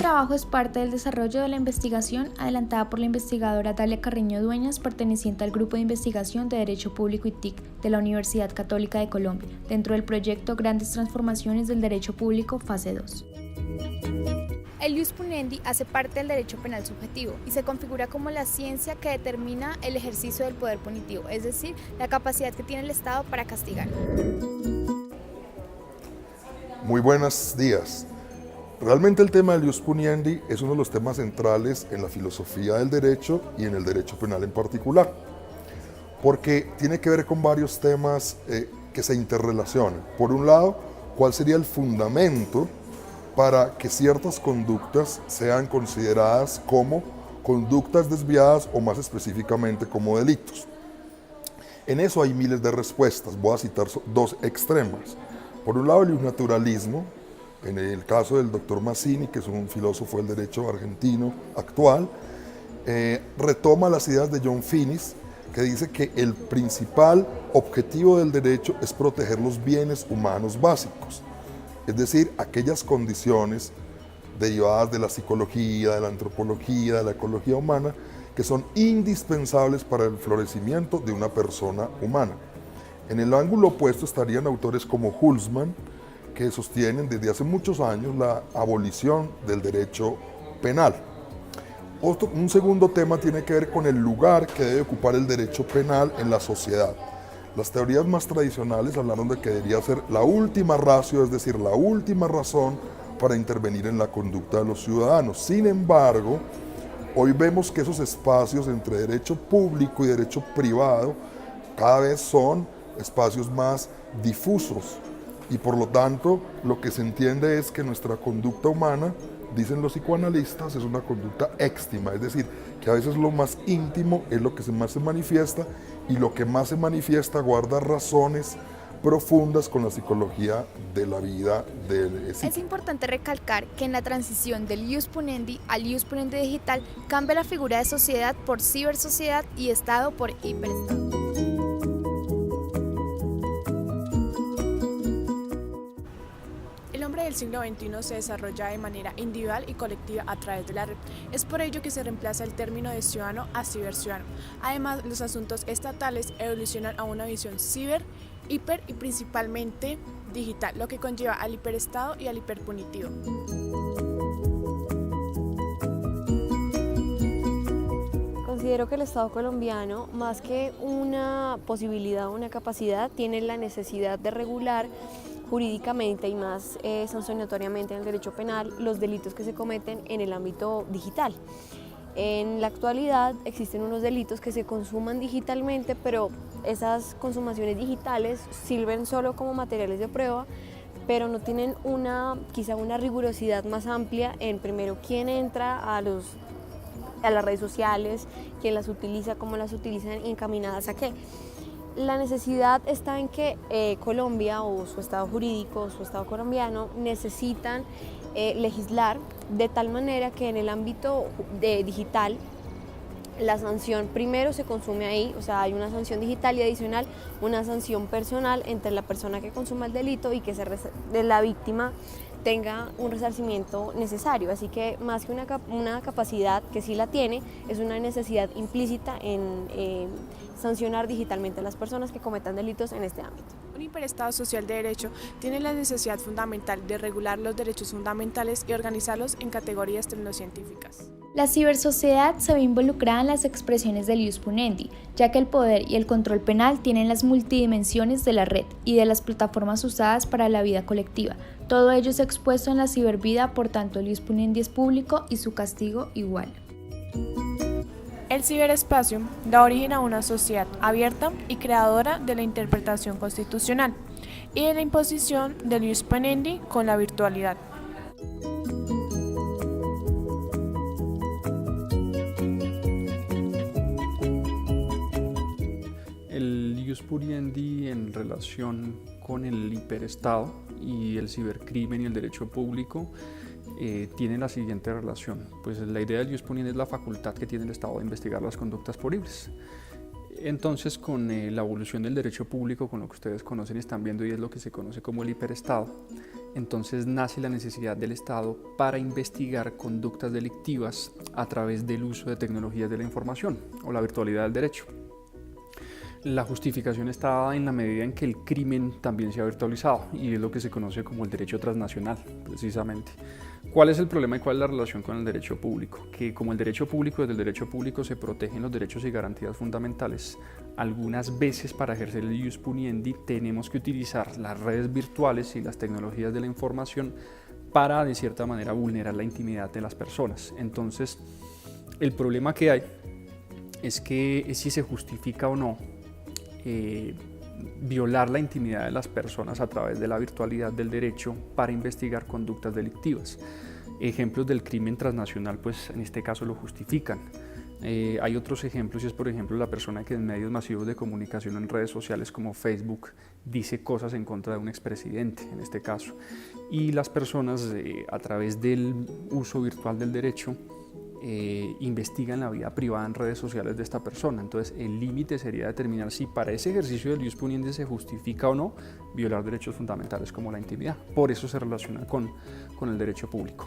trabajo es parte del desarrollo de la investigación adelantada por la investigadora Dalia Carreño Dueñas, perteneciente al Grupo de Investigación de Derecho Público y TIC de la Universidad Católica de Colombia, dentro del proyecto Grandes Transformaciones del Derecho Público, fase 2. El ius puniendi hace parte del derecho penal subjetivo y se configura como la ciencia que determina el ejercicio del poder punitivo, es decir, la capacidad que tiene el Estado para castigar. Muy buenos días. Realmente el tema del ius puniendi es uno de los temas centrales en la filosofía del derecho y en el derecho penal en particular, porque tiene que ver con varios temas que se interrelacionan. Por un lado, ¿cuál sería el fundamento para que ciertas conductas sean consideradas como conductas desviadas o más específicamente como delitos? En eso hay miles de respuestas, voy a citar dos extremas. Por un lado, el naturalismo, en el caso del doctor Mazzini, que es un filósofo del derecho argentino actual, retoma las ideas de John Finnis, que dice que el principal objetivo del derecho es proteger los bienes humanos básicos, es decir, aquellas condiciones derivadas de la psicología, de la antropología, de la ecología humana, que son indispensables para el florecimiento de una persona humana. En el ángulo opuesto estarían autores como Hülsmann, que sostienen desde hace muchos años la abolición del derecho penal. Un segundo tema tiene que ver con el lugar que debe ocupar el derecho penal en la sociedad. Las teorías más tradicionales hablaron de que debería ser la última ratio, es decir, la última razón para intervenir en la conducta de los ciudadanos. Sin embargo, hoy vemos que esos espacios entre derecho público y derecho privado cada vez son espacios más difusos y por lo tanto lo que se entiende es que nuestra conducta humana, dicen los psicoanalistas, es una conducta éxtima, es decir, que a veces lo más íntimo es lo que más se manifiesta y lo que más se manifiesta guarda razones profundas con la psicología de la vida del psíquico. Es importante recalcar que en la transición del ius puniendi al ius puniendi digital cambia la figura de sociedad por cibersociedad y Estado por hiperestado. El hombre del siglo XXI se desarrolla de manera individual y colectiva a través de la red. Es por ello que se reemplaza el término de ciudadano a ciberciudadano. Además, los asuntos estatales evolucionan a una visión ciber, hiper y principalmente digital, lo que conlleva al hiperestado y al hiperpunitivo. Considero que el Estado colombiano, más que una posibilidad o una capacidad, tiene la necesidad de regular jurídicamente y más sancionatoriamente en el derecho penal los delitos que se cometen en el ámbito digital. En la actualidad existen unos delitos que se consuman digitalmente, pero esas consumaciones digitales sirven solo como materiales de prueba, pero no tienen quizá una rigurosidad más amplia en primero quién entra a las redes sociales, quién las utiliza, cómo las utilizan y encaminadas a qué. La necesidad está en que Colombia o su Estado jurídico o su Estado colombiano necesitan legislar de tal manera que en el ámbito digital la sanción primero se consume ahí, o sea, hay una sanción digital y adicional una sanción personal entre la persona que consuma el delito y que de la víctima tenga un resarcimiento necesario. Así que más que una capacidad que sí la tiene, es una necesidad implícita en sancionar digitalmente a las personas que cometan delitos en este ámbito. Un hiperestado social de derecho tiene la necesidad fundamental de regular los derechos fundamentales y organizarlos en categorías tecnocientíficas. La cibersociedad se ve involucrada en las expresiones del ius puniendi, ya que el poder y el control penal tienen las multidimensiones de la red y de las plataformas usadas para la vida colectiva. Todo ello es expuesto en la cibervida, por tanto el ius puniendi es público y su castigo igual. El ciberespacio da origen a una sociedad abierta y creadora de la interpretación constitucional y de la imposición del ius puniendi con la virtualidad. El ius puniendi en relación con el hiperestado y el cibercrimen y el derecho público tiene la siguiente relación. Pues la idea del ius puniendi es la facultad que tiene el Estado de investigar las conductas punibles. Entonces, con la evolución del derecho público, con lo que ustedes conocen y están viendo, y es lo que se conoce como el hiperestado, entonces nace la necesidad del Estado para investigar conductas delictivas a través del uso de tecnologías de la información o la virtualidad del derecho. La justificación está dada en la medida en que el crimen también se ha virtualizado y es lo que se conoce como el derecho transnacional, precisamente. ¿Cuál es el problema y cuál es la relación con el derecho público? Que como el derecho público, desde el derecho público se protegen los derechos y garantías fundamentales, algunas veces para ejercer el ius puniendi tenemos que utilizar las redes virtuales y las tecnologías de la información para, de cierta manera, vulnerar la intimidad de las personas. Entonces, el problema que hay es que si se justifica o no violar la intimidad de las personas a través de la virtualidad del derecho para investigar conductas delictivas. Ejemplos del crimen transnacional, pues en este caso lo justifican. Hay otros ejemplos y es, por ejemplo, la persona que en medios masivos de comunicación en redes sociales como Facebook dice cosas en contra de un expresidente, en este caso. Y las personas a través del uso virtual del derecho investigan la vida privada en redes sociales de esta persona. Entonces el límite sería determinar si para ese ejercicio del ius puniendi se justifica o no violar derechos fundamentales como la intimidad. Por eso se relaciona con el derecho público.